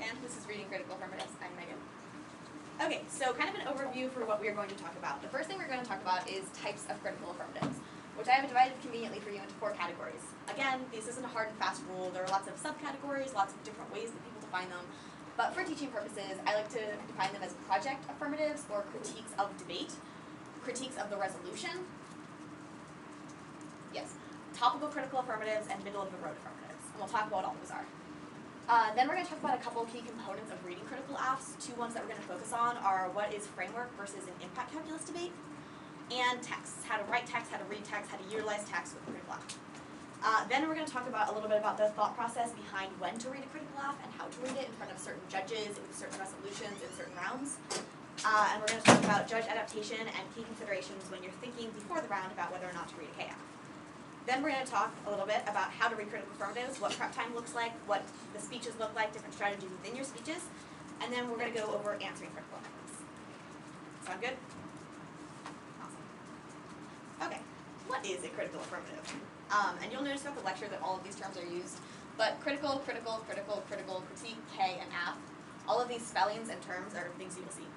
beforehand. This is Reading Critical Affirmatives. I'm Megan. Okay, so kind of an overview for what we are going to talk about. The first thing we're going to talk about is types of critical affirmatives, which I have divided conveniently for you into 4 categories. Again, this isn't a hard and fast rule. There are lots of subcategories, lots of different ways that people define them. But for teaching purposes, I like to define them as project affirmatives or critiques of debate, critiques of the resolution, yes, topical critical affirmatives, and middle-of-the-road affirmatives. And we'll talk about what all those are. Then we're going to talk about a couple key components of reading critical AFs. 2 ones that we're going to focus on are what is framework versus an impact calculus debate, and texts, how to write text, how to read text, how to utilize text with a critical AF. Then we're going to talk about a little bit about the thought process behind when to read a critical AF and how to read it in front of certain judges, with certain resolutions, in certain rounds. And we're going to talk about judge adaptation and key considerations when you're thinking before the round about whether or not to read a KF. Then we're going to talk a little bit about how to read critical affirmatives, what prep time looks like, what the speeches look like, different strategies within your speeches, and then we're going to go over answering critical affirmatives. Sound good? Awesome. Okay, what is a critical affirmative? And you'll notice throughout the lecture that all of these terms are used, but critical, critical, critical, critical, critique, K, and AF, all of these spellings and terms are things you will see.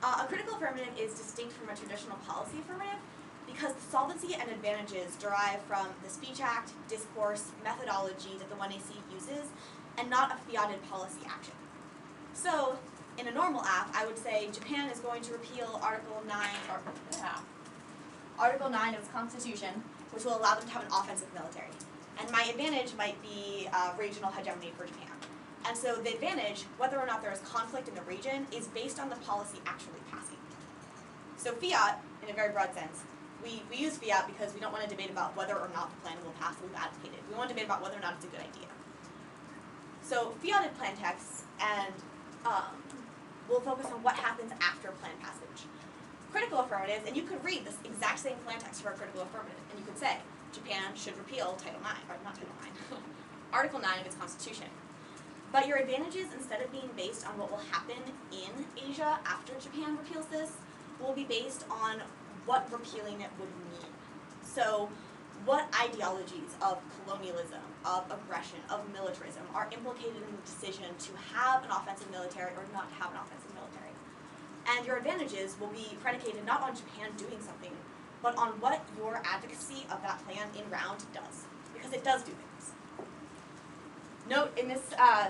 A critical affirmative is distinct from a traditional policy affirmative, because the solvency and advantages derive from the speech act, discourse, methodology that the 1AC uses, and not a fiated policy action. So, in a normal AF, I would say Japan is going to repeal Article 9 of its constitution, which will allow them to have an offensive military. And my advantage might be regional hegemony for Japan. And so the advantage, whether or not there is conflict in the region, is based on the policy actually passing. So fiat, in a very broad sense, we use fiat because we don't want to debate about whether or not the plan will pass that we've advocated. We want to debate about whether or not it's a good idea. So fiated plan texts and will focus on what happens after plan passage. Critical affirmatives, and you could read this exact same plan text for a critical affirmative, and you could say, Japan should repeal Title 9, or not Title 9, Article 9 of its constitution. But your advantages, instead of being based on what will happen in Asia after Japan repeals this, will be based on what repealing it would mean. So what ideologies of colonialism, of aggression, of militarism are implicated in the decision to have an offensive military or not have an offensive military. And your advantages will be predicated not on Japan doing something, but on what your advocacy of that plan in round does. Because it does do things. Note, in this,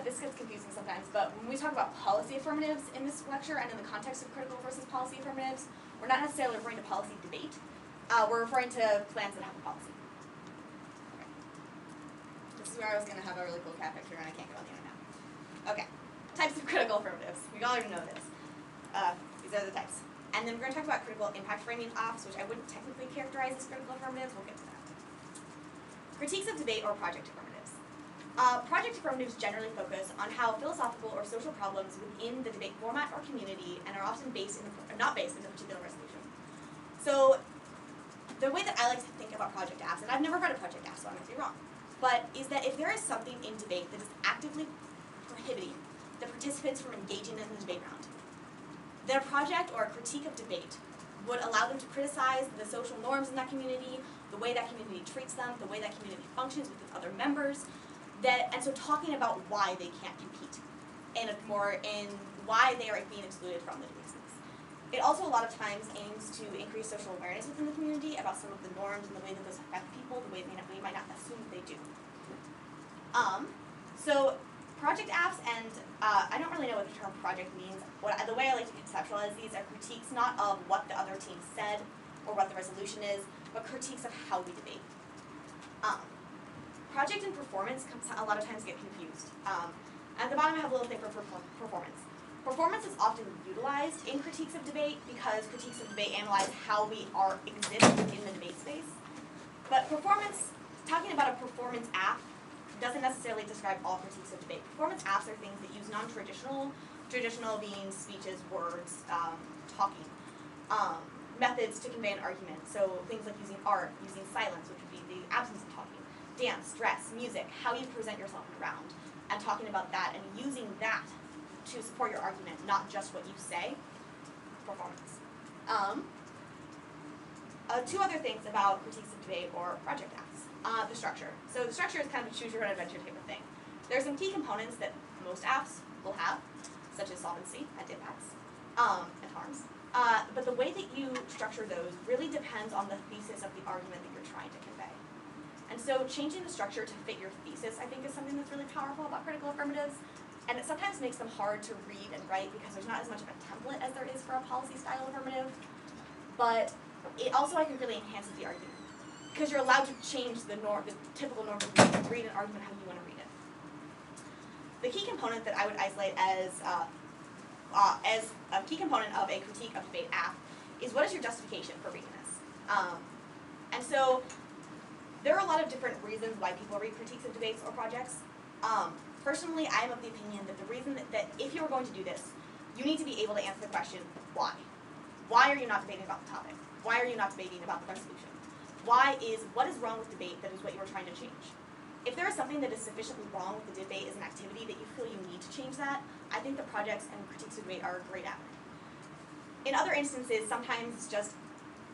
this gets confusing sometimes, but when we talk about policy affirmatives in this lecture and in the context of critical versus policy affirmatives, we're not necessarily referring to policy debate. We're referring to plans that have a policy. Okay. This is where I was going to have a really cool cat picture and I can't go on the internet. Okay. Types of critical affirmatives. We all already know this. These are the types. And then we're going to talk about critical impact framing AFs, which I wouldn't technically characterize as critical affirmatives. We'll get to that. Critiques of debate or project affirmatives. Project affirmatives generally focus on how philosophical or social problems within the debate format or community and are often not based in the particular resolution. So the way that I like to think about project AFs, and I've never read a project AF, so I might be wrong, but is that if there is something in debate that is actively prohibiting the participants from engaging in the debate round, then a project or a critique of debate would allow them to criticize the social norms in that community, the way that community treats them, the way that community functions with its other members, and so talking about why they can't compete, and in why they are being excluded from the debate space. It also a lot of times aims to increase social awareness within the community about some of the norms and the way that those affect people, the way we might not assume that they do. So project AFs, and I don't really know what the term project means. The way I like to conceptualize these are critiques not of what the other team said or what the resolution is, but critiques of how we debate. Project and performance a lot of times get confused. At the bottom I have a little thing for performance. Performance is often utilized in critiques of debate because critiques of debate analyze how we exist in the debate space. But performance, talking about a performance AF doesn't necessarily describe all critiques of debate. Performance AFs are things that use non-traditional, traditional being speeches, words, talking, methods to convey an argument. So things like using art, using silence, which would be the absence of talking, dance, dress, music, how you present yourself in a round, and talking about that and using that to support your argument, not just what you say. Performance. 2 other things about critiques of debate or project AFs. The structure. So the structure is kind of a choose your own adventure type of thing. There's some key components that most AFs people have, such as solvency and impacts, and harms. But the way that you structure those really depends on the thesis of the argument that you're trying to convey. And so changing the structure to fit your thesis, I think, is something that's really powerful about critical affirmatives. And it sometimes makes them hard to read and write because there's not as much of a template as there is for a policy style affirmative. But it also, I think, really enhances the argument. Because you're allowed to change the typical norm of read an argument how you want to read it. The key component that I would isolate as a key component of a critique of debate app is what is your justification for reading this? And so there are a lot of different reasons why people read critiques of debates or projects. Personally, I am of the opinion that the reason that if you are going to do this, you need to be able to answer the question, why? Why are you not debating about the topic? Why are you not debating about the resolution? What is wrong with debate that is what you are trying to change? If there is something that is sufficiently wrong with the debate as an activity that you feel you need to change that, I think the projects and critiques of debate are a great avenue. In other instances, sometimes just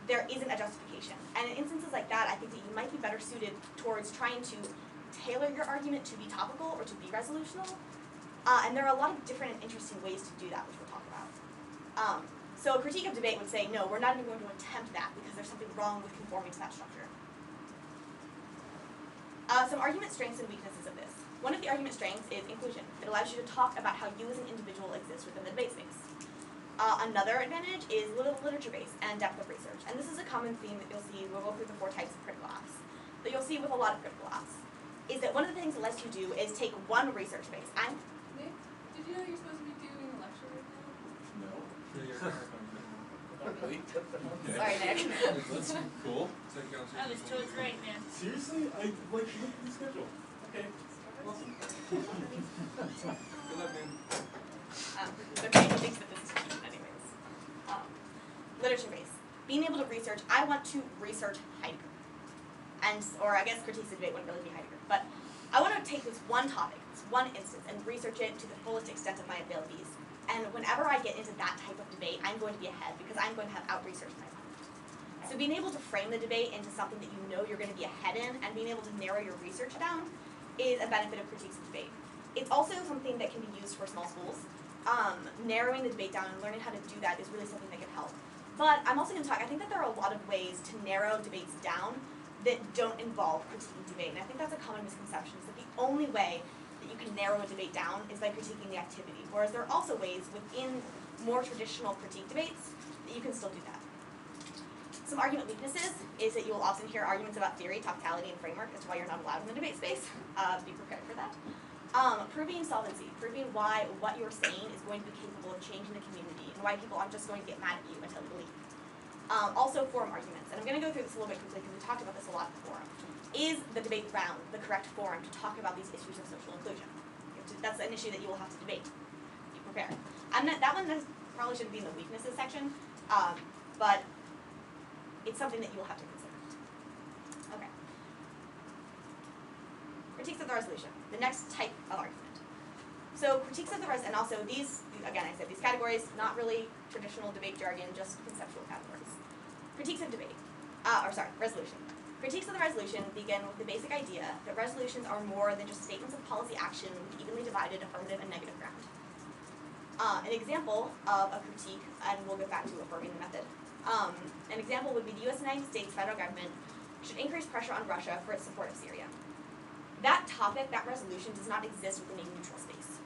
there isn't a justification. And in instances like that, I think that you might be better suited towards trying to tailor your argument to be topical or to be resolutional. And there are a lot of different and interesting ways to do that, which we'll talk about. So a critique of debate would say, no, we're not even going to attempt that because there's something wrong with conforming to that structure. Some argument strengths and weaknesses of this. One of the argument strengths is inclusion. It allows you to talk about how you as an individual exist within the debate space. Another advantage is literature base and depth of research. And this is a common theme that you'll see, we'll go through the 4 types of critical apps, that you'll see with a lot of critical apps, is that one of the things it lets you do is take one research base. Nick, did you know you're supposed to be doing a lecture right now? No. Really? Sorry, Nick. That's cool. I was told it's right, man. Seriously? I like look at the schedule. Okay. Awesome. Good luck, man. Okay, he thinks that this is fun anyways. Literature base. Being able to research, I want to research Heidegger. Or I guess critiques of debate wouldn't really be Heidegger. But I want to take this one topic, this one instance, and research it to the fullest extent of my abilities. And whenever I get into that type of debate, I'm going to be ahead because I'm going to have out-researched my opponent. So being able to frame the debate into something that you know you're going to be ahead in and being able to narrow your research down is a benefit of critiques of debate. It's also something that can be used for small schools. Narrowing the debate down and learning how to do that is really something that can help. But I'm also going to talk, I think that there are a lot of ways to narrow debates down that don't involve critiquing debate. And I think that's a common misconception, is that the only way that you can narrow a debate down is by critiquing the activity. Whereas there are also ways within more traditional critique debates that you can still do that. Some argument weaknesses is that you will often hear arguments about theory, topicality, and framework as to why you're not allowed in the debate space. Be prepared for that. Proving solvency, proving why what you're saying is going to be capable of changing the community and why people aren't just going to get mad at you until you leave. Also forum arguments, and I'm going to go through this a little bit quickly because we talked about this a lot in the forum. Is the debate round the correct forum to talk about these issues of social inclusion? That's an issue that you will have to debate. Be prepared. That one probably shouldn't be in the weaknesses section, but it's something that you will have to consider. Okay. Critiques of the resolution, the next type of argument. So critiques of the and also these, again, I said these categories, not really traditional debate jargon, just conceptual categories. Critiques of debate, resolution. Critiques of the resolution begin with the basic idea that resolutions are more than just statements of policy action with evenly divided affirmative and negative ground. An example of a critique, and we'll get back to affirming the method. An example would be the United States federal government should increase pressure on Russia for its support of Syria. That topic, that resolution, does not exist within a neutral space.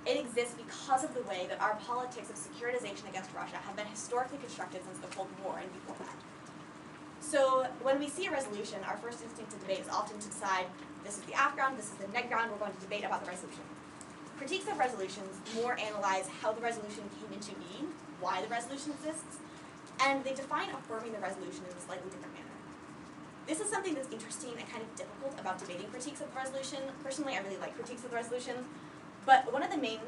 It exists because of the way that our politics of securitization against Russia have been historically constructed since the Cold War and before that. So when we see a resolution, our first instinct to debate is often to decide, this is the app ground, this is the neg ground, we're going to debate about the resolution. Critiques of resolutions more analyze how the resolution came into being, why the resolution exists, and they define affirming the resolution in a slightly different manner. This is something that's interesting and kind of difficult about debating critiques of the resolution. Personally, I really like critiques of the resolution, but one of the main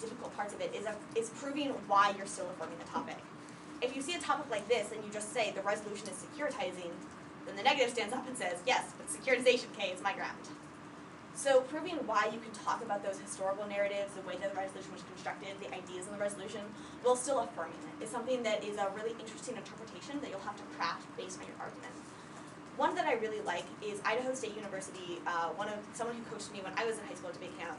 difficult parts of it is proving why you're still affirming the topic. If you see a topic like this and you just say the resolution is securitizing, then the negative stands up and says, yes, but securitization, K, is my ground. So proving why you can talk about those historical narratives, the way that the resolution was constructed, the ideas in the resolution, while still affirming it, is something that is a really interesting interpretation that you'll have to craft based on your argument. One that I really like is Idaho State University, someone who coached me when I was in high school at debate camp,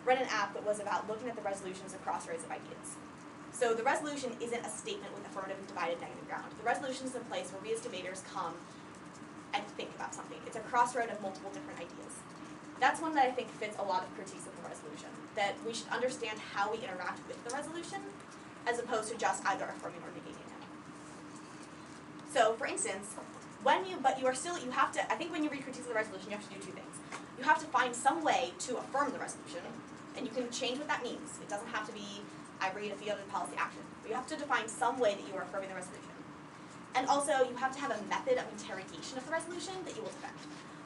run an app that was about looking at the resolutions of crossroads of ideas. So the resolution isn't a statement with affirmative and divided negative ground. The resolution is a place where we as debaters come and think about something. It's a crossroad of multiple different ideas. That's one that I think fits a lot of critiques of the resolution, that we should understand how we interact with the resolution as opposed to just either affirming or negating it. So for instance, I think when you read critiques of the resolution, you have to do two things. You have to find some way to affirm the resolution, and you can change what that means. It doesn't have to be, I read a field of policy action. But you have to define some way that you are affirming the resolution. And also, you have to have a method of interrogation of the resolution that you will defend,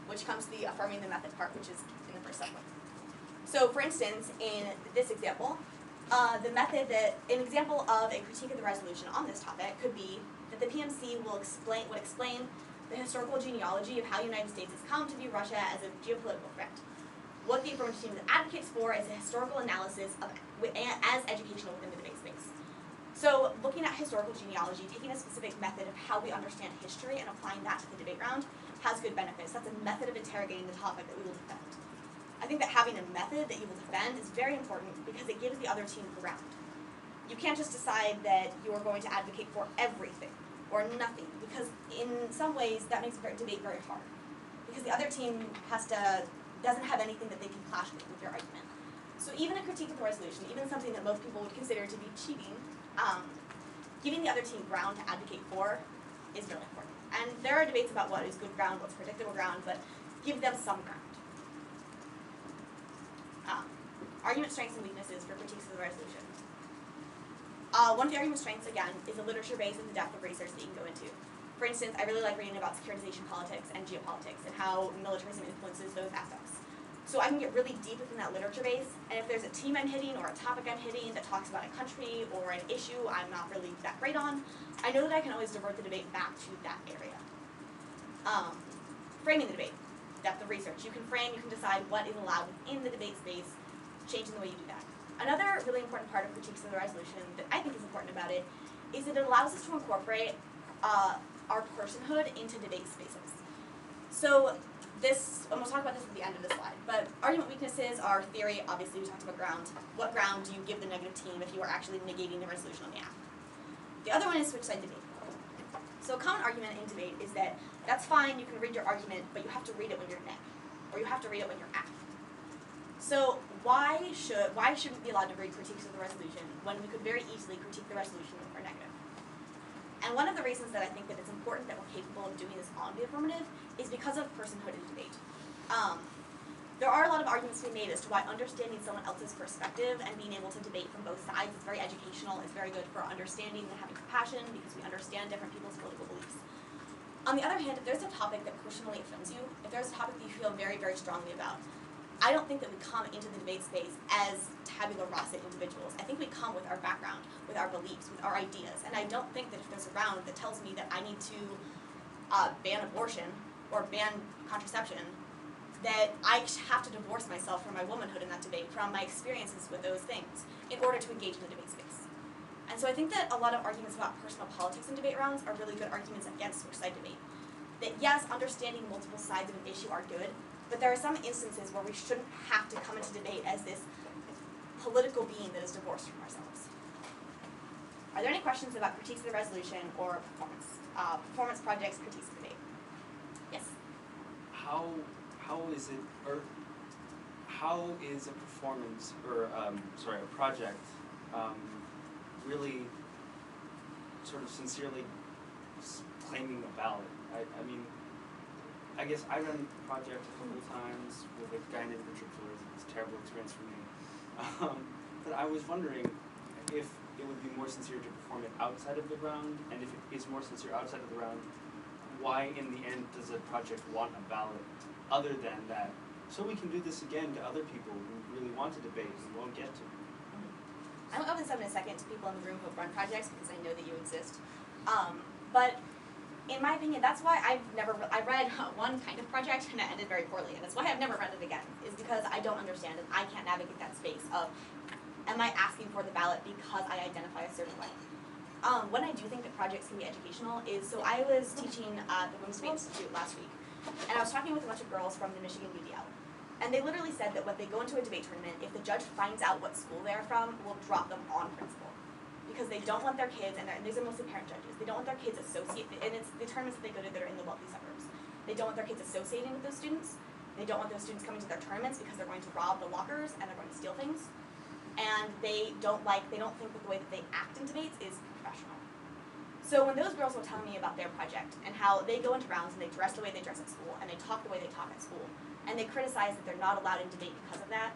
which comes to the affirming the method part, which is in the first subpoint. So for instance, in this example, an example of a critique of the resolution on this topic could be that the PMC would explain the historical genealogy of how the United States has come to view Russia as a geopolitical threat. What the affirmative team advocates for is a historical analysis as educational within the debate space. So looking at historical genealogy, taking a specific method of how we understand history and applying that to the debate round has good benefits. That's a method of interrogating the topic that we will defend. I think that having a method that you will defend is very important because it gives the other team ground. You can't just decide that you are going to advocate for everything or nothing, because in some ways that makes debate very hard. Because the other team doesn't have anything that they can clash with your argument. So even a critique of the resolution, even something that most people would consider to be cheating, giving the other team ground to advocate for is really important. And there are debates about what is good ground, what's predictable ground, but give them some ground. Argument strengths and weaknesses for critiques of the resolution. One of the argument strengths, again, is the literature base and the depth of research that you can go into. For instance, I really like reading about securitization politics and geopolitics and how militarism influences those aspects. So I can get really deep within that literature base, and if there's a team I'm hitting or a topic I'm hitting that talks about a country or an issue I'm not really that great on, I know that I can always divert the debate back to that area. Framing the debate, depth of research. You can frame, you can decide what is allowed within the debate space, changing the way you do that. Another really important part of critiques of the resolution that I think is important about it is that it allows us to incorporate our personhood into debate spaces. So and we'll talk about this at the end of the slide, but argument weaknesses are theory. Obviously we talked about ground. What ground do you give the negative team if you are actually negating the resolution on the app? The other one is switch side debate. So a common argument in debate is that that's fine, you can read your argument, but you have to read it when you're neg, or you have to read it when you're app. So why shouldn't we be allowed to read critiques of the resolution when we could very easily critique the resolution when we're negative? And one of the reasons that I think that it's important that we're capable of doing this on the affirmative is because of personhood in debate. There are a lot of arguments to be made as to why understanding someone else's perspective and being able to debate from both sides is very educational, is very good for understanding and having compassion because we understand different people's political beliefs. On the other hand, if there's a topic that personally offends you, if there's a topic that you feel very, very strongly about, I don't think that we come into the debate space as tabula rasa individuals. I think we come with our background, with our beliefs, with our ideas. And I don't think that if there's a round that tells me that I need to ban abortion or ban contraception, that I have to divorce myself from my womanhood in that debate, from my experiences with those things, in order to engage in the debate space. And so I think that a lot of arguments about personal politics in debate rounds are really good arguments against switch-side debate. That yes, understanding multiple sides of an issue are good, but there are some instances where we shouldn't have to come into debate as this political being that is divorced from ourselves. Are there any questions about critiques of the resolution or performance projects, critiques of debate? Yes? How is a performance or a project really sort of sincerely claiming a ballot? I mean, I guess I ran a project a couple of times with a guy named Richard Flores. It was a terrible experience for me. But I was wondering if it would be more sincere to perform it outside of the round, and if it is more sincere outside of the round, why in the end does a project want a ballot other than that? So we can do this again to other people who really want to debate and won't get to. I'm open in a second to people in the room who have run projects because I know that you exist. But in my opinion, that's why I read one kind of project and it ended very poorly, and that's why I've never read it again, is because I don't understand and I can't navigate that space of, am I asking for the ballot because I identify a certain way? When I do think that projects can be educational is, so I was teaching at the Women's Debate Institute last week, and I was talking with a bunch of girls from the Michigan UDL. And they literally said that when they go into a debate tournament, if the judge finds out what school they're from, will drop them on principle. Because they don't want their kids, and these are mostly parent judges, they don't want their kids associated, and it's the tournaments that they go to that are in the wealthy suburbs. They don't want their kids associating with those students. They don't want those students coming to their tournaments because they're going to rob the lockers and they're going to steal things. And they don't think that the way that they act in debates is professional. So when those girls were telling me about their project and how they go into rounds and they dress the way they dress at school and they talk the way they talk at school, and they criticize that they're not allowed in debate because of that,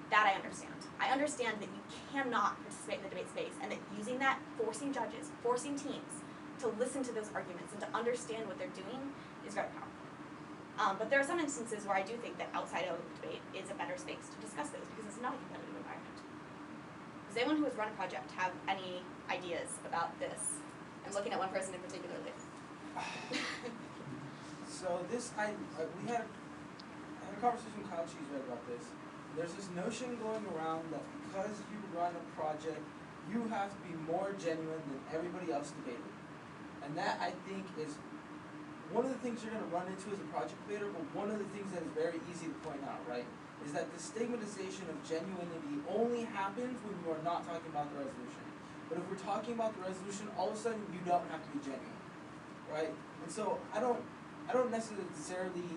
that I understand. I understand that you cannot participate in the debate space and that using that, forcing judges, forcing teams to listen to those arguments and to understand what they're doing is very powerful. But there are some instances where I do think that outside of debate is a better space to discuss those because it's not a competitive environment. Does anyone who has run a project have any ideas about this? I'm looking at one person in particular. So this, we had a conversation with Kyle Cheesewright about this. There's this notion going around that because you run a project, you have to be more genuine than everybody else debating. And that, I think, is one of the things you're going to run into as a project debater, but one of the things that is very easy to point out, right, is that the stigmatization of genuinity only happens when you are not talking about the resolution. But if we're talking about the resolution, all of a sudden you don't have to be genuine, right? And so I don't necessarily,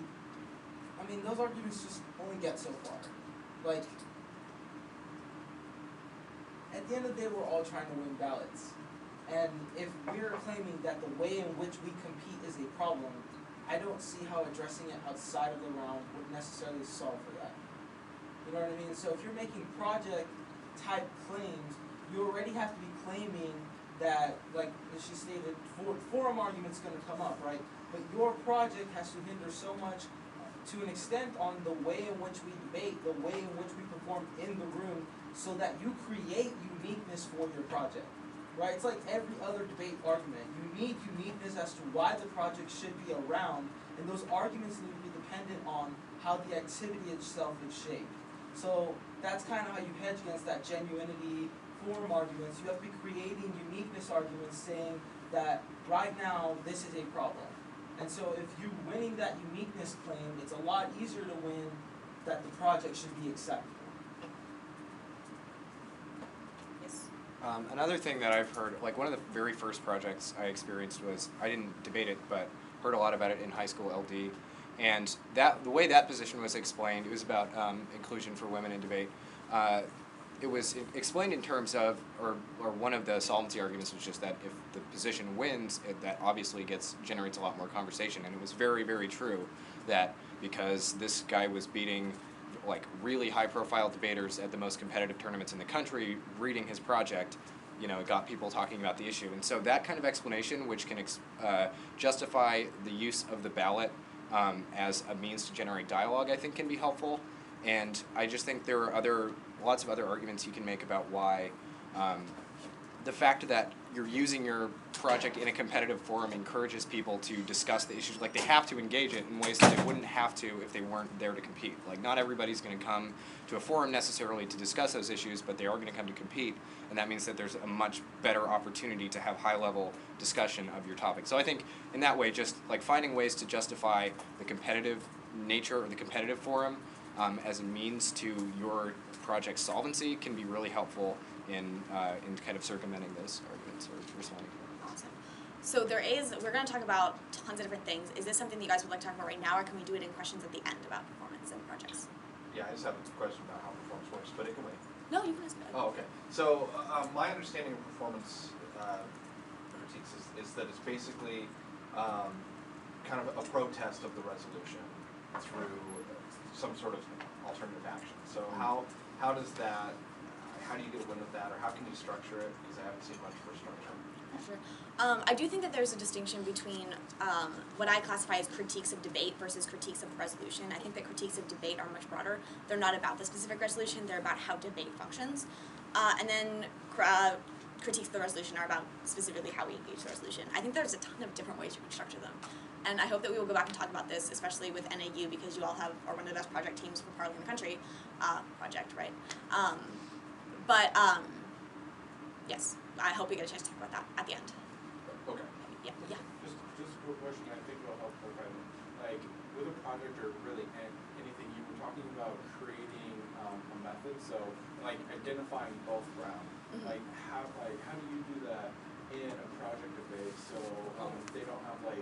I mean, those arguments just only get so far. Like, at the end of the day, we're all trying to win ballots. And if we're claiming that the way in which we compete is a problem, I don't see how addressing it outside of the round would necessarily solve for that. You know what I mean? So if you're making project-type claims, you already have to be claiming that, like she stated, forum argument's going to come up, right? But your project has to hinder so much to an extent on the way in which we debate, the way in which we perform in the room, so that you create uniqueness for your project. Right? It's like every other debate argument. You need uniqueness as to why the project should be around, and those arguments need to be dependent on how the activity itself is shaped. So that's kind of how you hedge against that genuinity forum arguments. You have to be creating uniqueness arguments saying that right now this is a problem. And so if you're winning that uniqueness claim, it's a lot easier to win that the project should be acceptable. Another thing that I've heard, like one of the very first projects I experienced was, I didn't debate it, but heard a lot about it in high school LD. And the way that position was explained, it was about inclusion for women in debate. It was explained in terms of, or one of the solvency arguments was just that if the position wins, that obviously generates a lot more conversation. And it was very, very true that because this guy was beating like really high-profile debaters at the most competitive tournaments in the country, reading his project, you know, it got people talking about the issue. And so that kind of explanation, which can justify the use of the ballot as a means to generate dialogue, I think can be helpful. And I just think there are lots of other arguments you can make about why the fact that you're using your project in a competitive forum encourages people to discuss the issues. Like, they have to engage it in ways that they wouldn't have to if they weren't there to compete. Like, not everybody's going to come to a forum necessarily to discuss those issues, but they are going to come to compete, and that means that there's a much better opportunity to have high-level discussion of your topic. So I think in that way, just like finding ways to justify the competitive nature or the competitive forum as a means to your project's solvency can be really helpful in kind of circumventing those arguments or responding to them. Awesome. So we're going to talk about tons of different things. Is this something that you guys would like to talk about right now, or can we do it in questions at the end about performance and projects? Yeah, I just have a question about how performance works, but it can wait. No, you can ask it. Oh, okay. So my understanding of performance critiques is that it's basically kind of a protest of the resolution through some sort of alternative action. So how does that, how do you get a win with that, or how can you structure it? Because I haven't seen much for structure. Sure. I do think that there's a distinction between what I classify as critiques of debate versus critiques of resolution. I think that critiques of debate are much broader. They're not about the specific resolution, they're about how debate functions. And then critiques of the resolution are about specifically how we engage the resolution. I think there's a ton of different ways you can structure them. And I hope that we will go back and talk about this, especially with NAU, because you all are one of the best project teams for Parley in the country. Project, right? Yes, I hope we get a chance to talk about that at the end. Okay. Yeah. Just a quick question. I think it'll help clarify. Like with a project or really anything you were talking about creating a method, so like identifying both ground. Like how do you do that in a project debate so they don't have like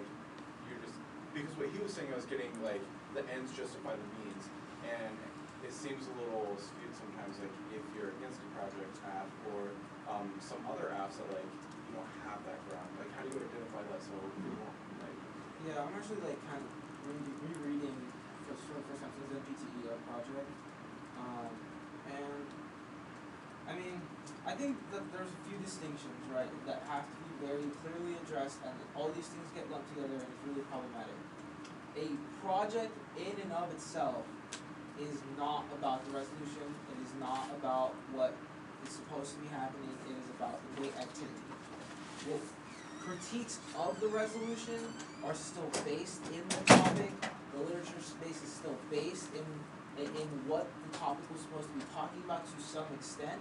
you're just because what he was saying I was getting like the ends justify the means, and it seems a little skewed sometimes like if you're against a project app or some other apps that like you don't have that ground. Like how do you identify that so people like Yeah, I'm actually like kind of rereading for the first time since the NPTE project, and I mean I think that there's a few distinctions, right, that have to be very clearly addressed, and all these things get lumped together, and it's really problematic. A project in and of itself is not about the resolution. It is not about what is supposed to be happening. It is about the debate activity. Well, critiques of the resolution are still based in the topic. The literature space is still based in what the topic was supposed to be talking about to some extent.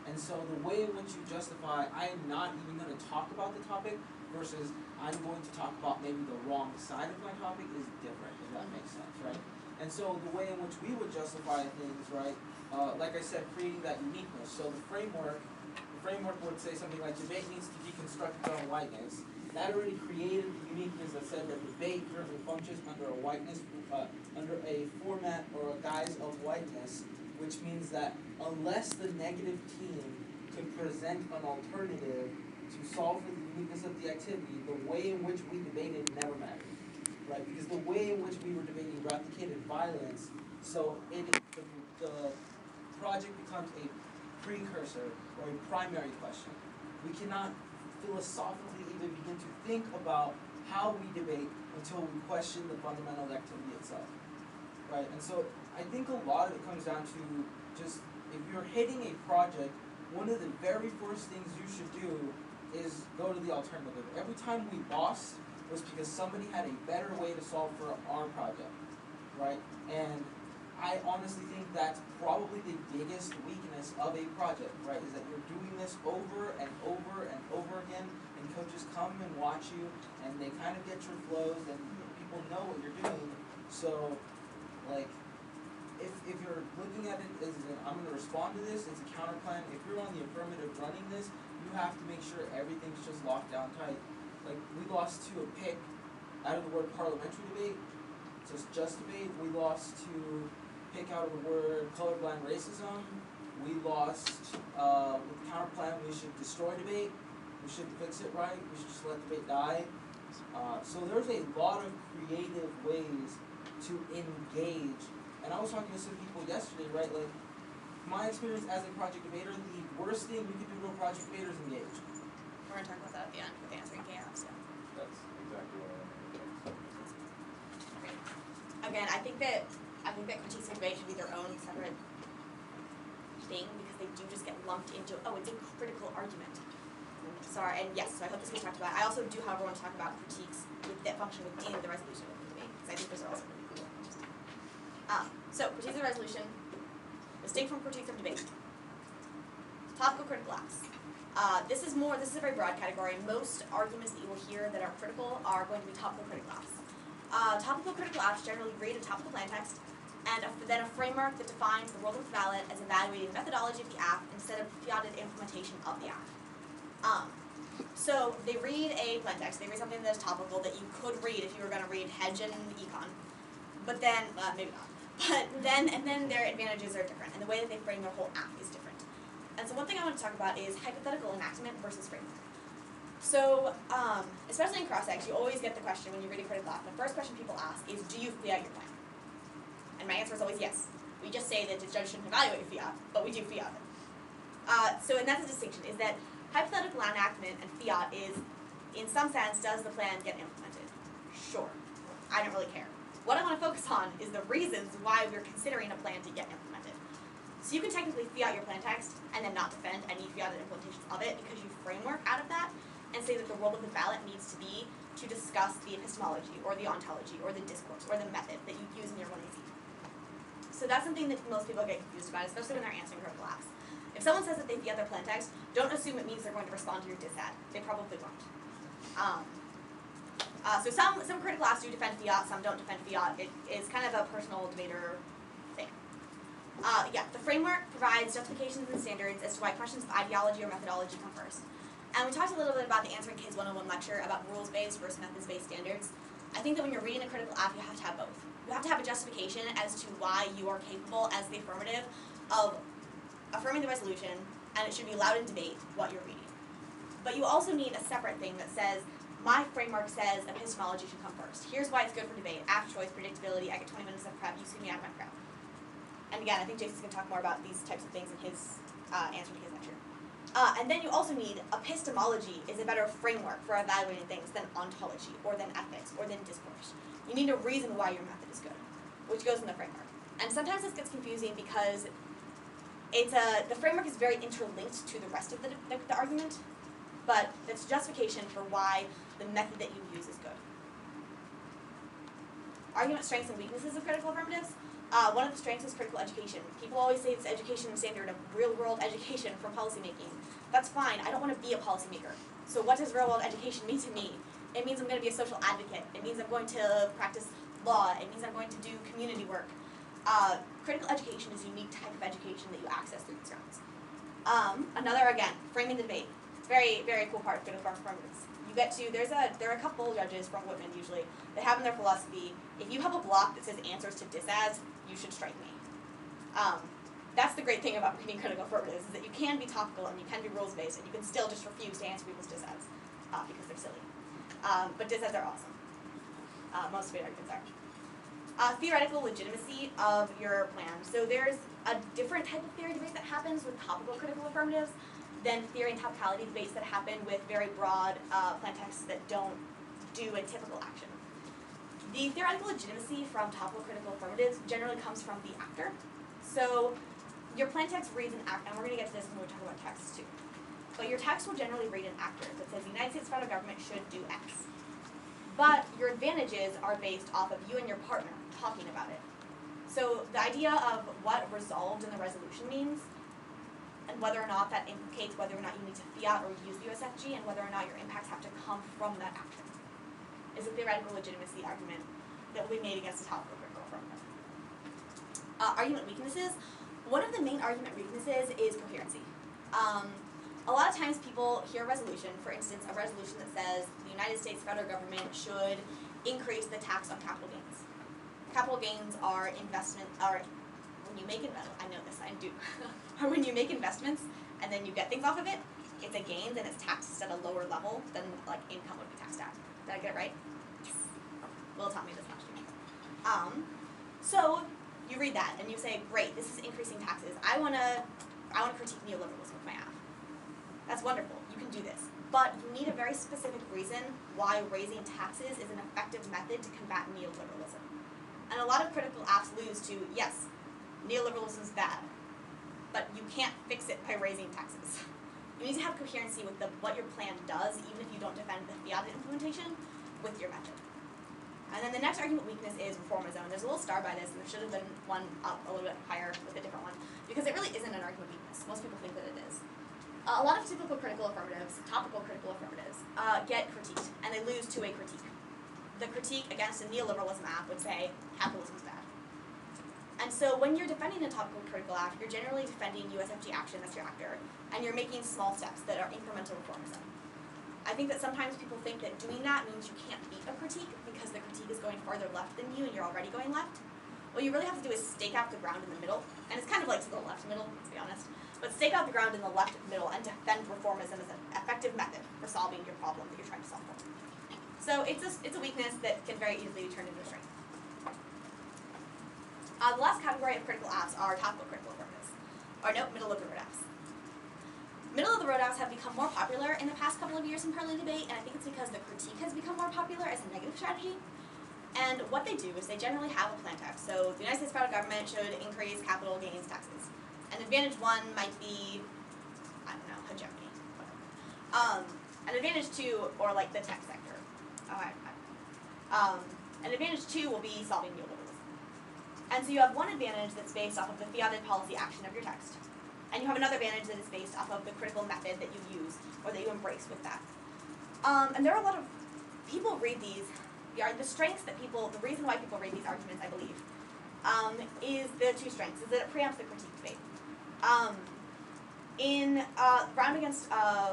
And so the way in which you justify, I am not even going to talk about the topic versus I'm going to talk about maybe the wrong side of my topic is different, if that makes sense, right? And so the way in which we would justify things, right, like I said, creating that uniqueness. So the framework would say something like debate needs to deconstruct its own whiteness. That already created the uniqueness that said that debate currently functions under a whiteness, under a format or a guise of whiteness, which means that unless the negative team can present an alternative to solve for the uniqueness of the activity, the way in which we debated never mattered, right? Because the way in which we were debating replicated violence, so the project becomes a precursor or a primary question. We cannot philosophically even begin to think about how we debate until we question the fundamental activity itself, right? And so I think a lot of it comes down to just, if you're hitting a project, one of the very first things you should do is go to the alternative. Every time we lost was because somebody had a better way to solve for our project, right? And I honestly think that's probably the biggest weakness of a project, right? Is that you're doing this over and over and over again, and coaches come and watch you, and they kind of get your flows, and people know what you're doing. So, like, if you're looking at it as I'm going to respond to this, it's a counter plan. If you're on the affirmative running this, you have to make sure everything's just locked down tight. Like, we lost to a pick out of the word parliamentary debate, so it's just debate. We lost to pick out of the word colorblind racism. We lost with the counter plan. We should destroy debate. We should fix it right. We should just let debate die. So there's a lot of creative ways to engage. And I was talking to some people yesterday, right? Like, my experience as a project debater, the worst thing we could do to a project debater is engage. We're going to talk about that at the end with answering chaos. Yeah. that's exactly what I mean. Great. Again, I think that critiques of debate should be their own separate thing because they do just get lumped into, oh, it's a critical argument. Sorry, and yes, so I hope this gets talked about. I also do, however, want to talk about critiques that function within the resolution of the debate because I think those are also really cool and interesting. So, critiques of resolution, distinct from critiques of debate. Topical critical acts. This is a very broad category. Most arguments that you will hear that are critical are going to be topical critical acts. Topical critical acts generally read a topical plan text, and then a framework that defines the role of the ballot as evaluating the methodology of the act instead of fiated implementation of the act. So they read a plan text, they read something that is topical that you could read if you were going to read Hedge and Econ, but then, maybe not. And then their advantages are different, and the way that they frame their whole act is different. And so one thing I want to talk about is hypothetical enactment versus framework. So, especially in cross-ex, you always get the question when you read a critical act, the first question people ask is, do you fiat your plan? And my answer is always yes. We just say that the judge shouldn't evaluate fiat, but we do fiat it. And that's the distinction, is that hypothetical enactment and fiat is, in some sense, does the plan get implemented? Sure. I don't really care. What I want to focus on is the reasons why we're considering a plan to get implemented. So you can technically fiat your plan text and then not defend any fiated implementations of it because you framework out of that and say that the role of the ballot needs to be to discuss the epistemology or the ontology or the discourse or the method that you use in your 1AZ. So that's something that most people get confused about, especially when they're answering critical acts. If someone says that they fiat their plan text, don't assume it means they're going to respond to your dissat. They probably won't. So some critical acts do defend fiat, some don't defend fiat. It is kind of a personal debater thing. The framework provides justifications and standards as to why questions of ideology or methodology come first. And we talked a little bit about the Answering Kids 101 lecture about rules-based versus methods-based standards. I think that when you're reading a critical app, you have to have both. You have to have a justification as to why you are capable, as the affirmative, of affirming the resolution, and it should be allowed in debate what you're reading. But you also need a separate thing that says, my framework says epistemology should come first. Here's why it's good for debate. App choice, predictability, I get 20 minutes of prep, you see me out of my prep. And again, I think Jason's going to talk more about these types of things in his answer to his lecture. And then you also need epistemology is a better framework for evaluating things than ontology, or than ethics, or than discourse. You need a reason why your method is good, which goes in the framework. And sometimes this gets confusing because the framework is very interlinked to the rest of the argument, but it's justification for why the method that you use is good. Argument strengths and weaknesses of critical affirmatives. One of the strengths is critical education. People always say it's education standard of real-world education for policymaking. That's fine. I don't want to be a policymaker. So what does real-world education mean to me? It means I'm going to be a social advocate. It means I'm going to practice law. It means I'm going to do community work. Critical education is a unique type of education that you access through these rounds. Another, again, framing the debate. Very, very cool part of critical affirmatives. You get to, there are a couple judges from Whitman usually that have in their philosophy, if you have a block that says answers to disads, you should strike me. That's the great thing about reading critical affirmatives, is that you can be topical and you can be rules-based and you can still just refuse to answer people's disads because they're silly. But disads are awesome. Most debate arguments are. Theoretical legitimacy of your plan. So there's a different type of theory debate that happens with topical critical affirmatives than theory and topicality debates that happen with very broad plan texts that don't do a typical action. The theoretical legitimacy from topical critical affirmatives generally comes from the actor. So your plan text reads an actor, and we're going to get to this when we talk about texts too. But your text will generally read an actor that says the United States federal government should do X. But your advantages are based off of you and your partner talking about it. So the idea of what resolved in the resolution means, and whether or not that implicates whether or not you need to fiat or use the USFG, and whether or not your impacts have to come from that action, is a theoretical legitimacy argument that will be made against a topical critical affirmative. Argument weaknesses. One of the main argument weaknesses is coherency. A lot of times people hear a resolution, for instance, a resolution that says the United States federal government should increase the tax on capital gains. Capital gains are when you make I know this, I do. Or when you make investments and then you get things off of it, it's a gain and it's taxed at a lower level than like income would be taxed at. Did I get it right? Yes. Will taught me this last year. So you read that and you say, great, this is increasing taxes. I wanna critique neoliberalism with my app. That's wonderful. You can do this. But you need a very specific reason why raising taxes is an effective method to combat neoliberalism. And a lot of critical apps lose to, yes, neoliberalism is bad, but you can't fix it by raising taxes. You need to have coherency with what your plan does, even if you don't defend the fiat implementation, with your method. And then the next argument weakness is reformism. There's a little star by this, and there should have been one up a little bit higher with a different one, because it really isn't an argument weakness. Most people think that it is. A lot of typical critical affirmatives, topical critical affirmatives, get critiqued, and they lose to a critique. The critique against a neoliberalism app would say, capitalism is bad. And so when you're defending a topical critical app, you're generally defending USFG action, that's your actor, and you're making small steps that are incremental reformism. I think that sometimes people think that doing that means you can't beat a critique because the critique is going farther left than you and you're already going left. What you really have to do is stake out the ground in the middle, and it's kind of like to the left middle, let's be honest, but stake out the ground in the left middle and defend reformism as an effective method for solving your problem that you're trying to solve for. So it's a weakness that can very easily be turned into a strength. The last category of critical apps are topical critical affirmatives, or no, middle of the road apps. Middle of the road apps have become more popular in the past couple of years in parallel debate, and I think it's because the critique has become more popular as a negative strategy. And what they do is they generally have a plan text. So the United States federal government should increase capital gains taxes. And advantage one might be, I don't know, hegemony, whatever. An advantage two, or like the tech sector. An advantage two will be solving neoliberalism. And so you have one advantage that's based off of the fiated policy action of your text. And you have another advantage that is based off of the critical method that you use, or that you embrace with that. And there are a lot of, people read these, the strengths that the reason why people read these arguments, I believe, is the two strengths, is that it preempts the critique debate. In round against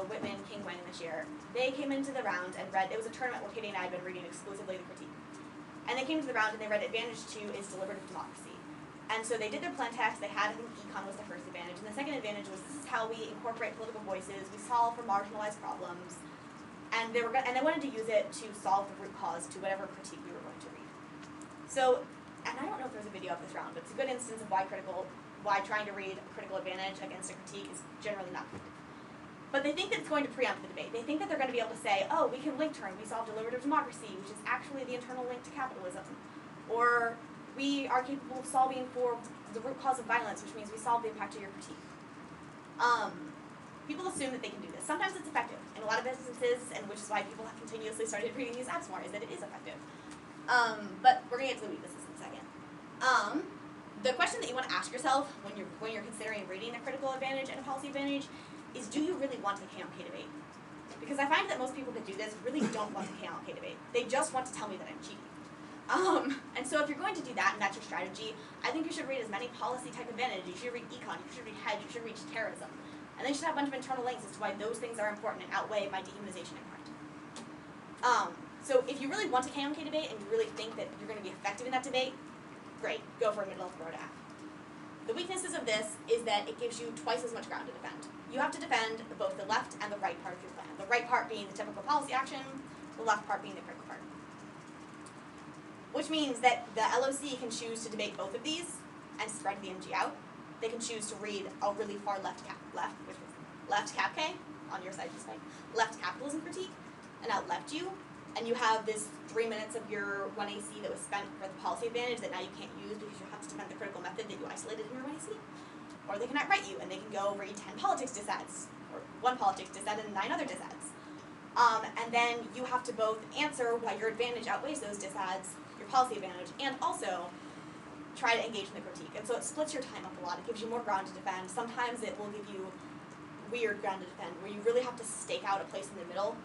Whitman King Wang this year, they came into the round and read, it was a tournament where Katie and I had been reading exclusively the critique. And they came to the round and they read advantage 2 is deliberative democracy. And so they did their plan text, they had, I think econ was the first advantage, and the second advantage was this is how we incorporate political voices, we solve for marginalized problems, and they wanted to use it to solve the root cause to whatever critique we were going to read. So, and I don't know if there's a video of this round, but it's a good instance of why trying to read a critical advantage against a critique is generally not effective. But they think that it's going to preempt the debate. They think that they're going to be able to say, oh, we can link term, we solve deliberative democracy, which is actually the internal link to capitalism. Or we are capable of solving for the root cause of violence, which means we solve the impact of your critique. People assume that they can do this. Sometimes it's effective. In a lot of instances, and which is why people have continuously started reading these apps more, is that it is effective. But we're going to get to the weaknesses in a second. The question that you want to ask yourself when you're considering reading a critical advantage and a policy advantage is, do you really want to KMK debate? Because I find that most people that do this really don't want to KMK debate. They just want to tell me that I'm cheating. And so if you're going to do that and that's your strategy, I think you should read as many policy type advantages. You should read econ, you should read hedge, you should read terrorism. And then you should have a bunch of internal links as to why those things are important and outweigh my dehumanization impact. So if you really want to KMK debate and you really think that you're going to be effective in that debate, great, go for a middle of the road app. The weaknesses of this is that it gives you twice as much ground to defend. You have to defend both the left and the right part of your plan. The right part being the typical policy action, the left part being the critical part. Which means that the LOC can choose to debate both of these and spread the MG out. They can choose to read a really far left CapK, on your side just like, left capitalism critique, and out left you, and you have this 3 minutes of your 1AC that was spent for the policy advantage that now you can't use because you have to defend the critical method that you isolated in your 1AC. Or they can outright you, and they can go read 10 politics disads, or 1 politics dissad and 9 other disads. And then you have to both answer why your advantage outweighs those disads, your policy advantage, and also try to engage in the critique. And so it splits your time up a lot. It gives you more ground to defend. Sometimes it will give you weird ground to defend, where you really have to stake out a place in the middle,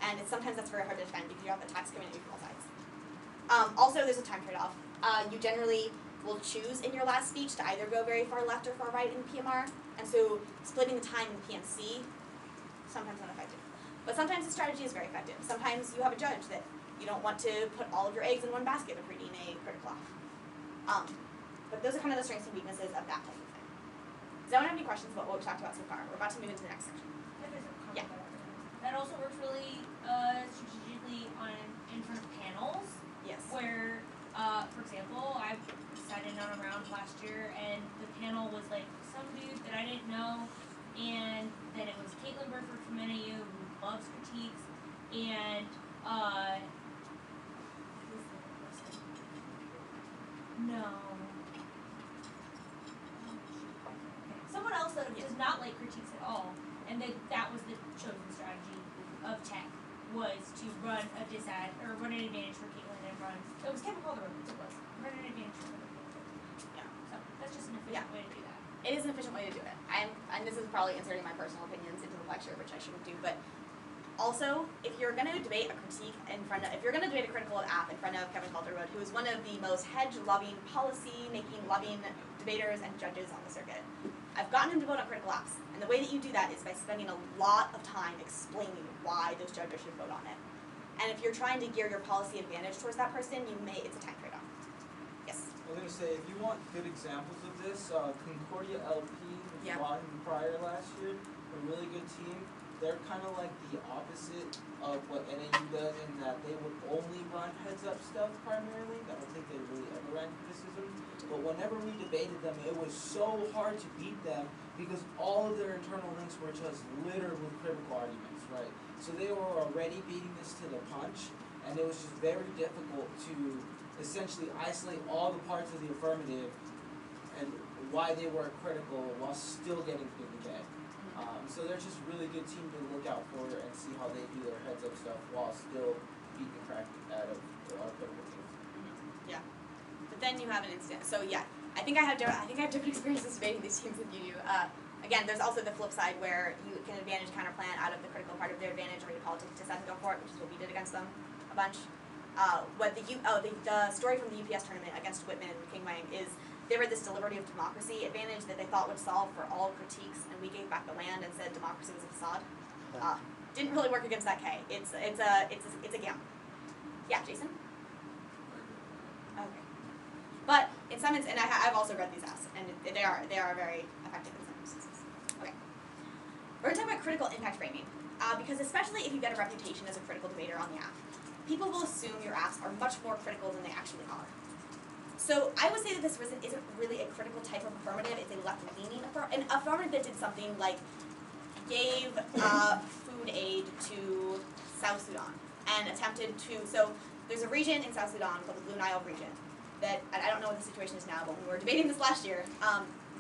and sometimes that's very hard to defend because you have attacks coming at you from all sides. Also, there's a time trade-off. You generally will choose in your last speech to either go very far left or far right in PMR, and so splitting the time in PMC, sometimes not effective. But sometimes the strategy is very effective. Sometimes you have a judge that you don't want to put all of your eggs in one basket of reading a critical off. But those are kind of the strengths and weaknesses of that type of thing. Does anyone have any questions about what we've talked about so far? We're about to move into the next section. Yeah. That also works really strategically in front of panels. Yes. Where, for example, I sat in on a round last year, and the panel was like some dude that I didn't know, and then it was Caitlin Burford from NAU who loves critiques, and who's the other person? No. Someone else that does not like critiques at all, and that was the chosen strategy of tech, was to run a disad, or run an advantage for Caitlin and run, it was Kevin Calderon, it was, run an advantage for Caitlin. Yeah. So that's just an efficient way to do that. It is an efficient way to do it. And this is probably inserting my personal opinions into the lecture, which I shouldn't do, but also, if you're going to debate a critique if you're going to debate a critical app in front of Kevin Calderon, who is one of the most hedge-loving, policy-making, loving debaters and judges on the circuit, I've gotten him to vote on critical apps. And the way that you do that is by spending a lot of time explaining why those judges should vote on it. And if you're trying to gear your policy advantage towards that person, it's a time trade-off. Yes? I was going to say, if you want good examples of this, Concordia LP, which Yeah. bought him prior last year, a really good team. They're kind of like the opposite of what NAU does in that they would only run heads-up stuff primarily. I don't think they really ever ran criticism. But whenever we debated them, it was so hard to beat them because all of their internal links were just littered with critical arguments, right? So they were already beating this to the punch, and it was just very difficult to essentially isolate all the parts of the affirmative and why they were critical while still getting to the debate. So they're just a really good team to look out for and see how they do their heads-up stuff while still beating the crap out of critical teams. Yeah. But then you have an instant. So yeah, I think I have different experiences debating these teams than you do. Again, there's also the flip side where you can advantage counterplan out of the critical part of their advantage, read a politics dissent and go for it, which is what we did against them a bunch. the story from the UPS tournament against Whitman and King Wang is they were this deliberative democracy advantage that they thought would solve for all critiques, and we gave back the land and said democracy was a facade. Didn't really work against that K. It's a gamble. Yeah, Jason. Okay. But in some instances, and I've also read these apps, and they are very effective in some instances. Okay. We're gonna talk about critical impact framing, because especially if you get a reputation as a critical debater on the app, people will assume your apps are much more critical than they actually are. So I would say that this isn't really a critical type of affirmative. It's a left-leaning an affirmative that did something like gave food aid to South Sudan and attempted to. So there's a region in South Sudan called the Blue Nile region that I don't know what the situation is now, but when we were debating this last year,